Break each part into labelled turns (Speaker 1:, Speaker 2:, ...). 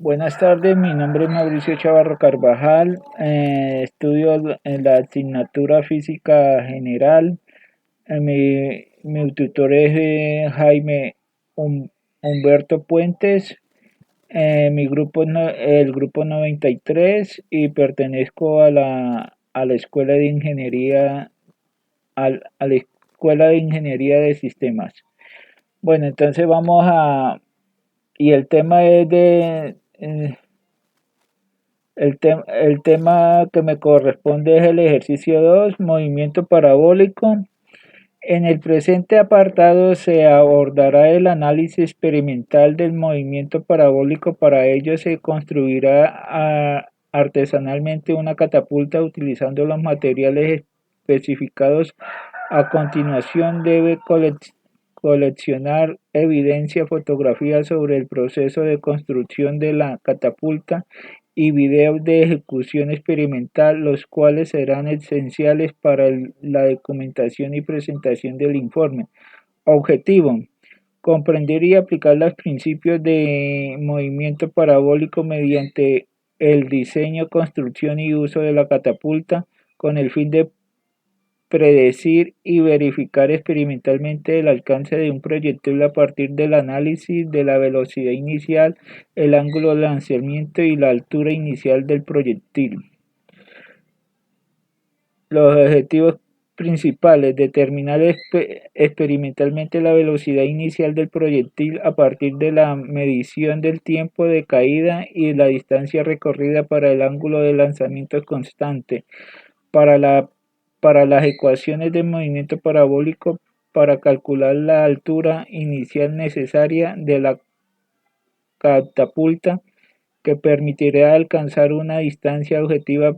Speaker 1: Buenas tardes, mi nombre es Mauricio Chavarro Carvajal, estudio en la asignatura Física General. Mi tutor es Jaime Hum- Humberto Puentes. Mi grupo es el grupo 93 y pertenezco a la Escuela de Ingeniería, a la Escuela de Ingeniería de Sistemas. Bueno, entonces y el tema es el tema que me corresponde es el ejercicio 2, movimiento parabólico. En el presente apartado se abordará el análisis experimental del movimiento parabólico. Para ello se construirá artesanalmente una catapulta utilizando los materiales especificados. A continuación debe coleccionar evidencia, fotografías sobre el proceso de construcción de la catapulta y videos de ejecución experimental, los cuales serán esenciales para la documentación y presentación del informe. Objetivo: comprender y aplicar los principios de movimiento parabólico mediante el diseño, construcción y uso de la catapulta, con el fin de predecir y verificar experimentalmente el alcance de un proyectil a partir del análisis de la velocidad inicial, el ángulo de lanzamiento y la altura inicial del proyectil. Los objetivos principales: determinar experimentalmente la velocidad inicial del proyectil a partir de la medición del tiempo de caída y la distancia recorrida para el ángulo de lanzamiento constante. Para para las ecuaciones de movimiento parabólico, para calcular la altura inicial necesaria de la catapulta que permitirá alcanzar una distancia objetiva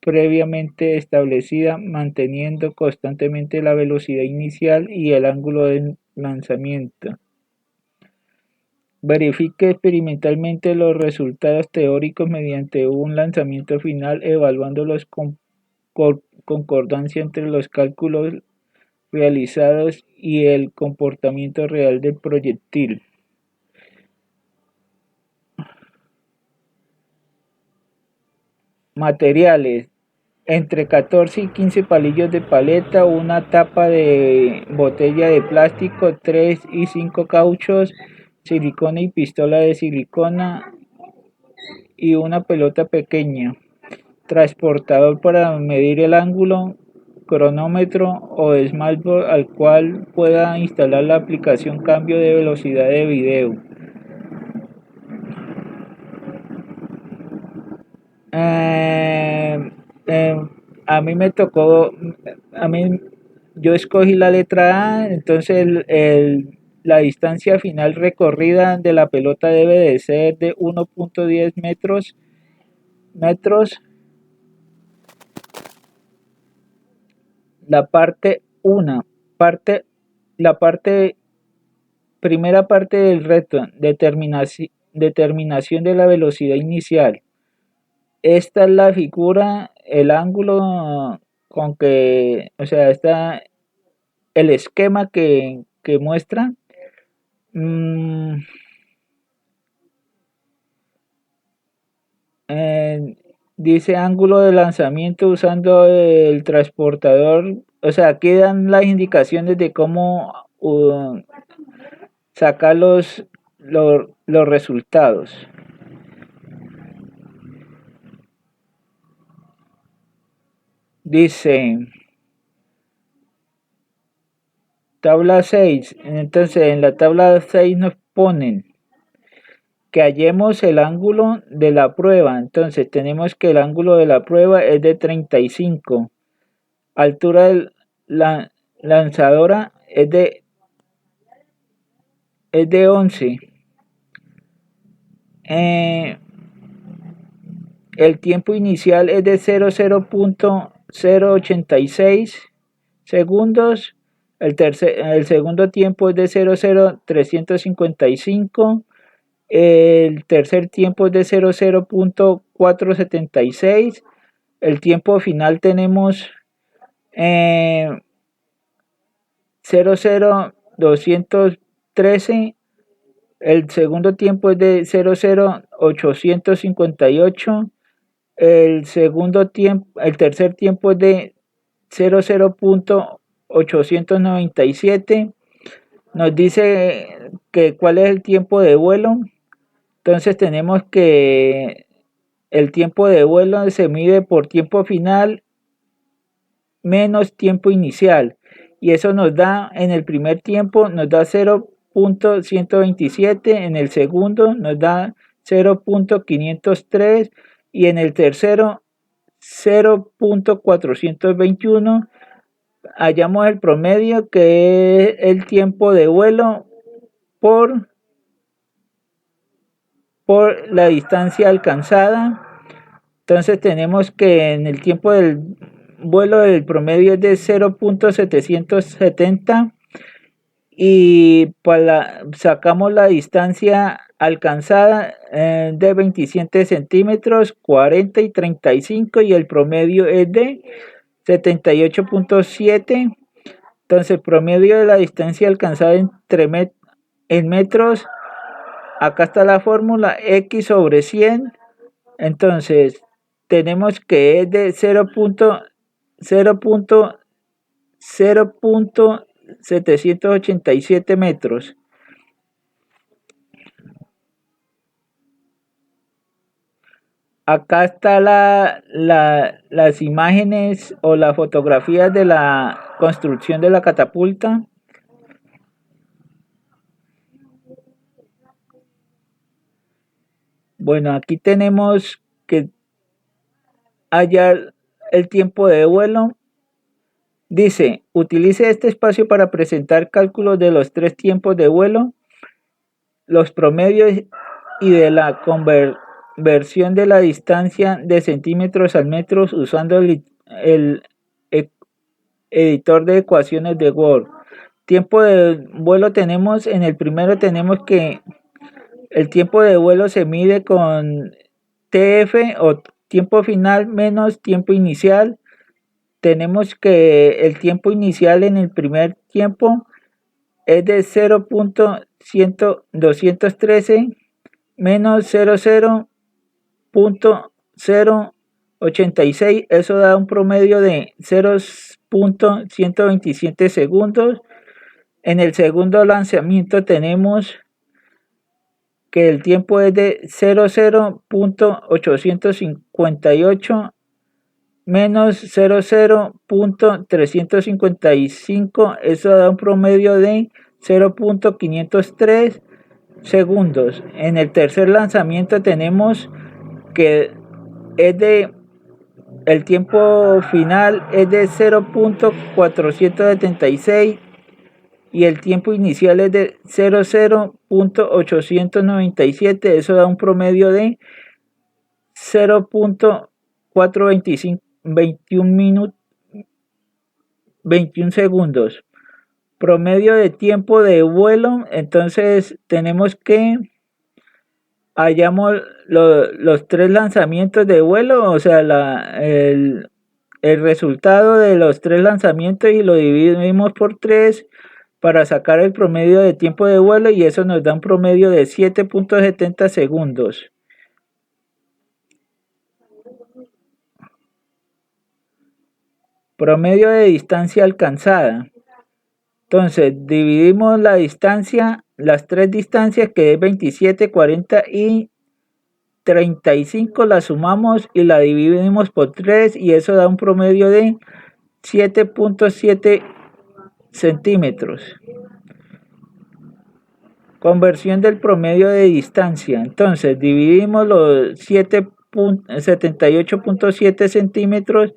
Speaker 1: previamente establecida, manteniendo constantemente la velocidad inicial y el ángulo de lanzamiento. Verifique experimentalmente los resultados teóricos mediante un lanzamiento final, evaluando la concordancia entre los cálculos realizados y el comportamiento real del proyectil. Materiales: entre 14 y 15 palillos de paleta, una tapa de botella de plástico, 3 y 5 cauchos, silicona y pistola de silicona y una pelota pequeña. Transportador para medir el ángulo, cronómetro o smartboard al cual pueda instalar la aplicación cambio de velocidad de video. Eh, eh, a mí me tocó, a mí yo escogí la letra A, entonces la distancia final recorrida de la pelota debe de ser de 1.10 metros. La parte 1, parte, la parte, primera parte del reto, determinación de la velocidad inicial. Esta es la figura, el ángulo con que, o sea, está el esquema que muestra. mm, eh, Dice ángulo de lanzamiento usando el transportador. O sea, aquí dan las indicaciones de cómo sacar los resultados. Dice tabla 6. Entonces en la tabla 6 nos ponen que hallemos el ángulo de la prueba. Entonces tenemos que el ángulo de la prueba es de 35. Altura de la lanzadora es de 11. Eh, el tiempo inicial es de 00.086 segundos. El segundo tiempo es de 0.00355. El tercer tiempo es de 00.476. El tiempo final tenemos 0.0213. El segundo tiempo es de 0,0858. El tercer tiempo es de 00,897. Nos dice que cuál es el tiempo de vuelo. Entonces tenemos que el tiempo de vuelo se mide por tiempo final menos tiempo inicial. Y eso nos da, en el primer tiempo nos da 0,127, en el segundo nos da 0,503 y en el tercero 0,421. Hallamos el promedio, que es el tiempo de vuelo por la distancia alcanzada. Entonces tenemos que en el tiempo del vuelo del promedio es de 0,770 y sacamos la distancia alcanzada de 27 centímetros, 40 y 35, y el promedio es de 78,7. Entonces el promedio de la distancia alcanzada en metros, acá está la fórmula, x sobre 100. Entonces tenemos que es de 0,787 metros. Acá está las imágenes o las fotografías de la construcción de la catapulta. Bueno, aquí tenemos que hallar el tiempo de vuelo. Dice, utilice este espacio para presentar cálculos de los tres tiempos de vuelo, los promedios y de la conversión de la distancia de centímetros al metro usando el editor de ecuaciones de Word. Tiempo de vuelo tenemos, en el primero tenemos que el tiempo de vuelo se mide con TF o tiempo final menos tiempo inicial. Tenemos que el tiempo inicial en el primer tiempo es de 0,213 menos 00,086. Eso da un promedio de 0,127 segundos. En el segundo lanzamiento tenemos que el tiempo es de 00,858 menos 00,355. Eso da un promedio de 0,503 segundos. En el tercer lanzamiento tenemos que es de el tiempo final es de 0,476 y el tiempo inicial es de 00,897. Eso da un promedio de 0,421 21 segundos. Promedio de tiempo de vuelo, entonces tenemos que hallamos los tres lanzamientos de vuelo, o sea, el resultado de los tres lanzamientos, y lo dividimos por 3 para sacar el promedio de tiempo de vuelo, y eso nos da un promedio de 7,70 segundos. Promedio de distancia alcanzada. Entonces dividimos la distancia, las tres distancias, que es 27, 40 y 35, la sumamos y la dividimos por 3 y eso da un promedio de 7,7 centímetros. Conversión del promedio de distancia. Entonces dividimos los 78,7 centímetros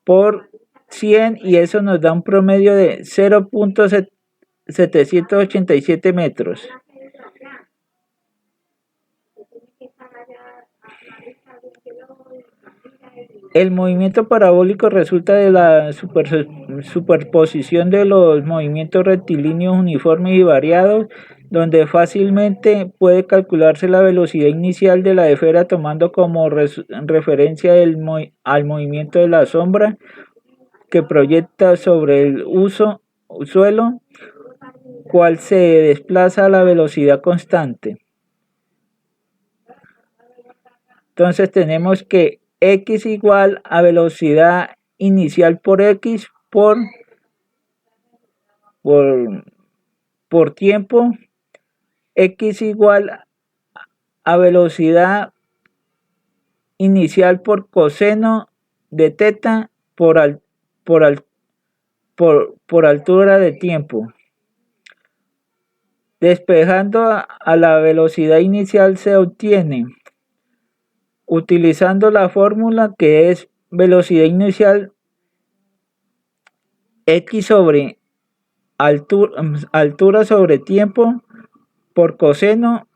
Speaker 1: por 100 y eso nos da un promedio de 0,787 metros. El movimiento parabólico resulta de la superposición de los movimientos rectilíneos uniformes y variados, donde fácilmente puede calcularse la velocidad inicial de la esfera tomando como referencia al movimiento de la sombra que proyecta sobre el suelo. cual se desplaza a la velocidad constante. Entonces tenemos que x igual a velocidad inicial por x por tiempo, x igual a velocidad inicial por coseno de teta por altura de tiempo. Despejando a la velocidad inicial se obtiene utilizando la fórmula que es velocidad inicial x sobre altura sobre tiempo por coseno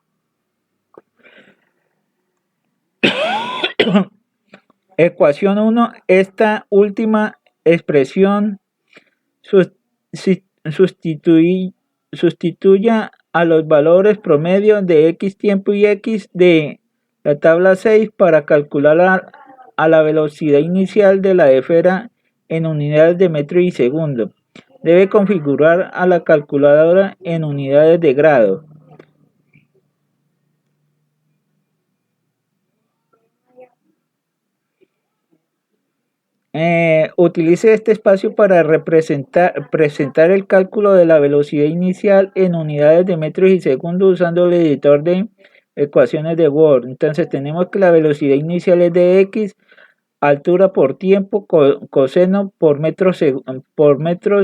Speaker 1: ecuación 1. Esta última expresión sustituya a los valores promedio de x tiempo y x de la tabla 6 para calcular a la velocidad inicial de la esfera en unidades de metro y segundo. Debe configurar a la calculadora en unidades de grado. Utilice este espacio para presentar el cálculo de la velocidad inicial en unidades de metros y segundos usando el editor de ecuaciones de Word. Entonces tenemos que la velocidad inicial es de x, altura por tiempo, coseno por metros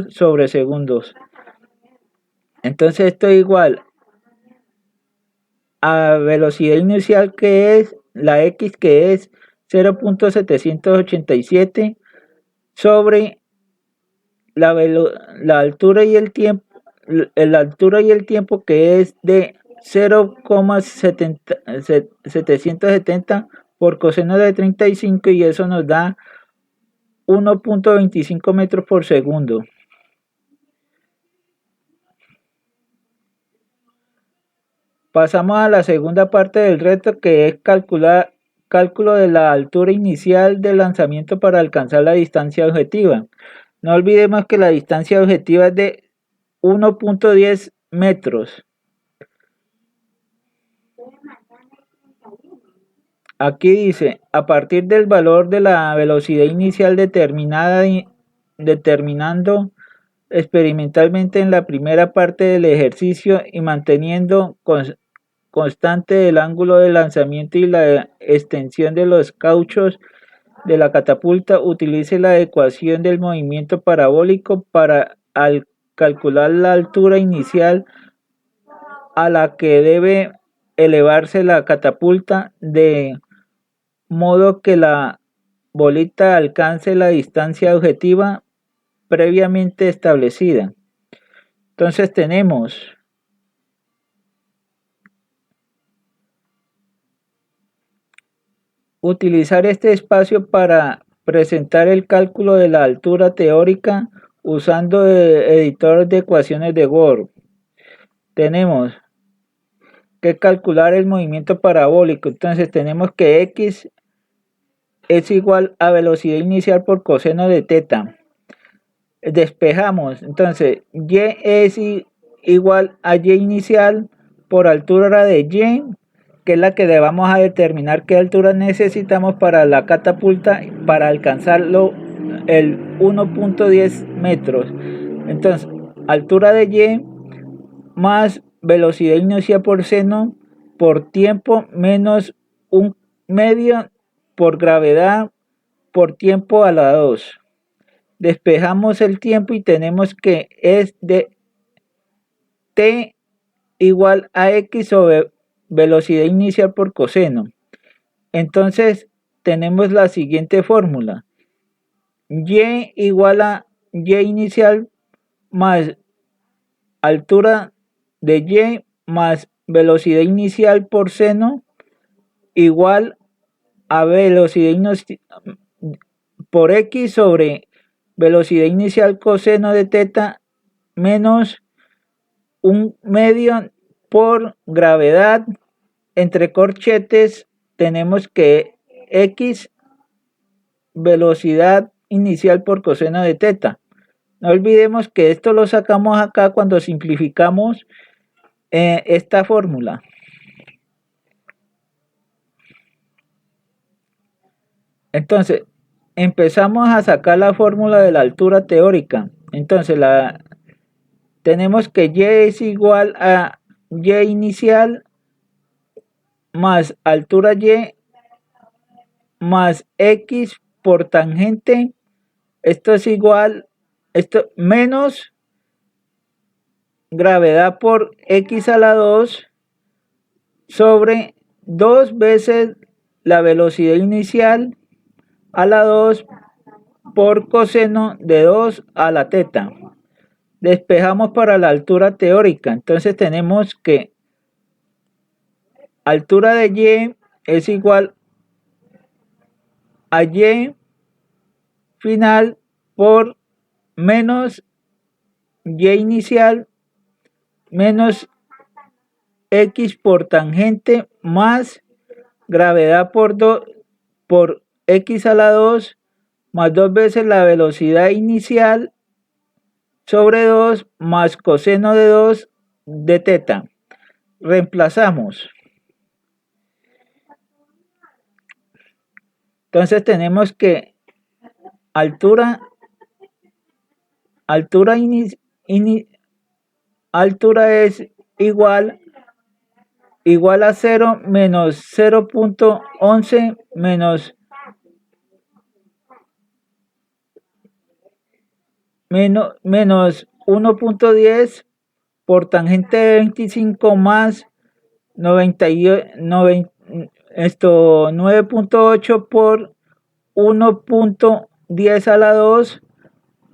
Speaker 1: sobre segundos. Entonces esto es igual a velocidad inicial que es la x, que es 0.787 sobre la altura y el tiempo, que es de 0,770 por coseno de 35 y eso nos da 1.25 metros por segundo. Pasamos a la segunda parte del reto, que es cálculo de la altura inicial del lanzamiento para alcanzar la distancia objetiva. No olvidemos que la distancia objetiva es de 1.10 metros. Aquí dice, a partir del valor de la velocidad inicial determinando experimentalmente en la primera parte del ejercicio y manteniendo constante el ángulo de lanzamiento y la extensión de los cauchos de la catapulta, utilice la ecuación del movimiento parabólico para calcular la altura inicial a la que debe elevarse la catapulta de modo que la bolita alcance la distancia objetiva previamente establecida. Entonces tenemos utilizar este espacio para presentar el cálculo de la altura teórica usando el editor de ecuaciones de Word. Tenemos que calcular el movimiento parabólico. Entonces tenemos que x es igual a velocidad inicial por coseno de teta. Despejamos. Entonces y es igual a y inicial por altura de y, que es la que vamos a determinar qué altura necesitamos para la catapulta para alcanzarlo el 1.10 metros. Entonces, altura de y más velocidad inicial por seno por tiempo menos un medio por gravedad por tiempo a la 2. Despejamos el tiempo y tenemos que es de t igual a x sobre velocidad inicial por coseno. Entonces tenemos la siguiente fórmula: y igual a y inicial más altura de y más velocidad inicial por seno igual a velocidad por x sobre velocidad inicial coseno de teta menos un medio por gravedad. Entre corchetes tenemos que x velocidad inicial por coseno de teta No olvidemos que esto lo sacamos acá cuando simplificamos esta fórmula. Entonces, empezamos a sacar la fórmula de la altura teórica. Entonces, tenemos que y es igual a y inicial más altura y más x por tangente. Esto es igual, esto menos gravedad por x a la 2 sobre 2 veces la velocidad inicial a la 2 por coseno de 2 a la teta. Despejamos para la altura teórica. Entonces tenemos que altura de y es igual a y final por menos y inicial menos x por tangente más gravedad por x a la 2 más 2 veces la velocidad inicial sobre 2 más coseno de 2 de teta. Reemplazamos. Entonces tenemos que altura es igual a 0 menos 0.11 menos 1.10 por tangente de 25 más 9.8 por 1.10 a la 2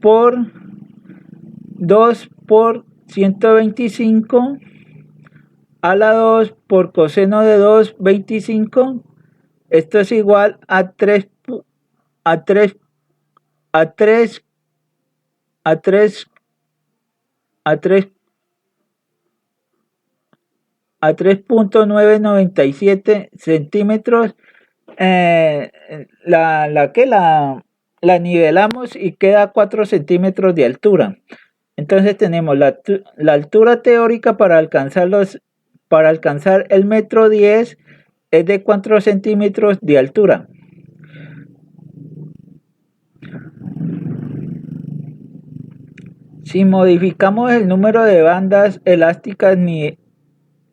Speaker 1: por 2 por 125 a la 2 por coseno de 2, 25. Esto es igual a 3 a 3 a 3 a 3 a 3 a 3.997 centímetros. La nivelamos y queda 4 centímetros de altura. Entonces tenemos la altura teórica para alcanzar el metro 10 es de 4 centímetros de altura. Si modificamos el número de bandas elásticas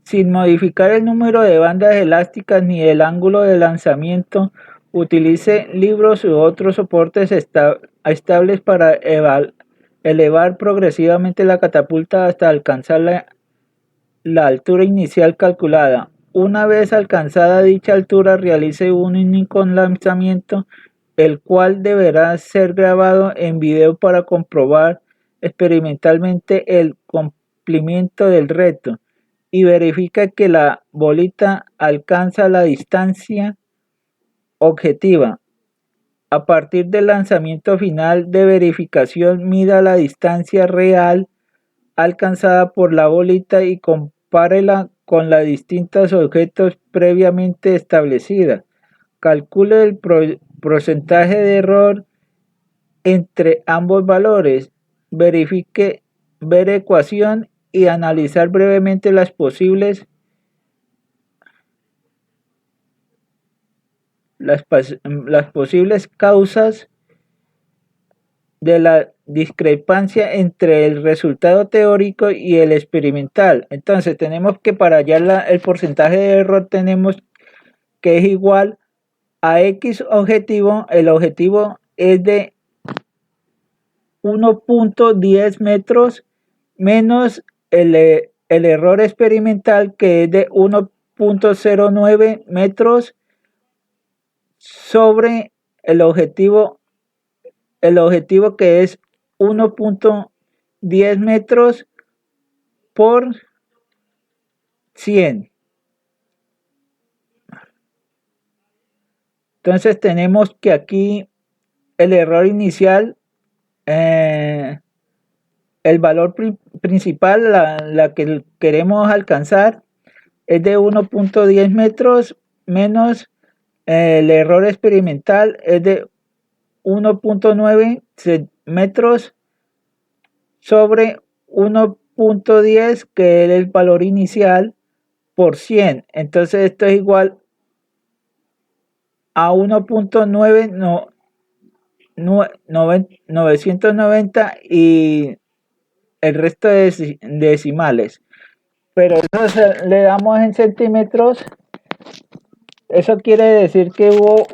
Speaker 1: sin modificar el número de bandas elásticas ni el ángulo de lanzamiento, utilice libros u otros soportes estables para elevar progresivamente la catapulta hasta alcanzar la altura inicial calculada. Una vez alcanzada dicha altura, realice un único lanzamiento, el cual deberá ser grabado en video para comprobar experimentalmente el cumplimiento del reto, y verifica que la bolita alcanza la distancia objetiva. A partir del lanzamiento final de verificación, mida la distancia real alcanzada por la bolita y compárela con las distintos objetos previamente establecidas. Calcule el porcentaje de error entre ambos valores. Verifique ver ecuación y analizar brevemente las posibles causas de la discrepancia entre el resultado teórico y el experimental. Entonces tenemos que para hallar el porcentaje de error tenemos que es igual a X objetivo. El objetivo es de 1.10 metros menos el error experimental, que es de 1.09 metros sobre el objetivo que es 1.10 metros por 100. Entonces tenemos que aquí el error inicial, el valor principal, la que queremos alcanzar, es de 1.10 metros menos el error experimental es de 1.9 metros sobre 1.10, que es el valor inicial, por 100. Entonces esto es igual a 1.9, 990 y el resto de decimales. Pero eso le damos en centímetros. Eso quiere decir que hubo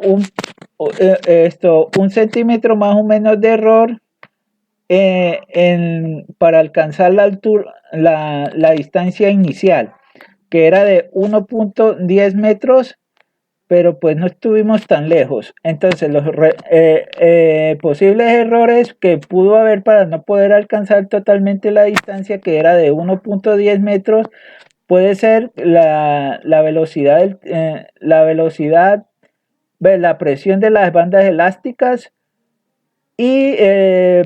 Speaker 1: un centímetro más o menos de error para alcanzar la altura, la distancia inicial, que era de 1.10 metros, pero pues no estuvimos tan lejos. Entonces los posibles errores que pudo haber para no poder alcanzar totalmente la distancia, que era de 1.10 metros, puede ser la velocidad, la presión de las bandas elásticas, y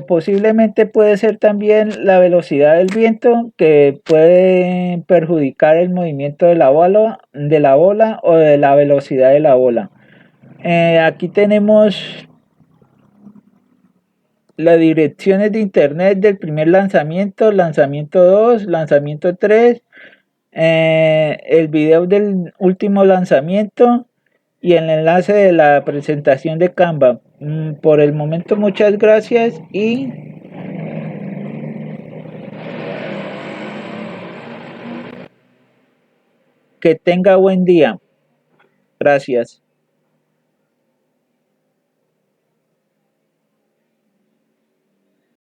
Speaker 1: posiblemente puede ser también la velocidad del viento, que puede perjudicar el movimiento de la bola o de la velocidad de la bola. Aquí tenemos las direcciones de internet del primer lanzamiento, lanzamiento 2, lanzamiento 3, el video del último lanzamiento y el enlace de la presentación de Canva. Por el momento, muchas gracias y que tenga buen día. Gracias.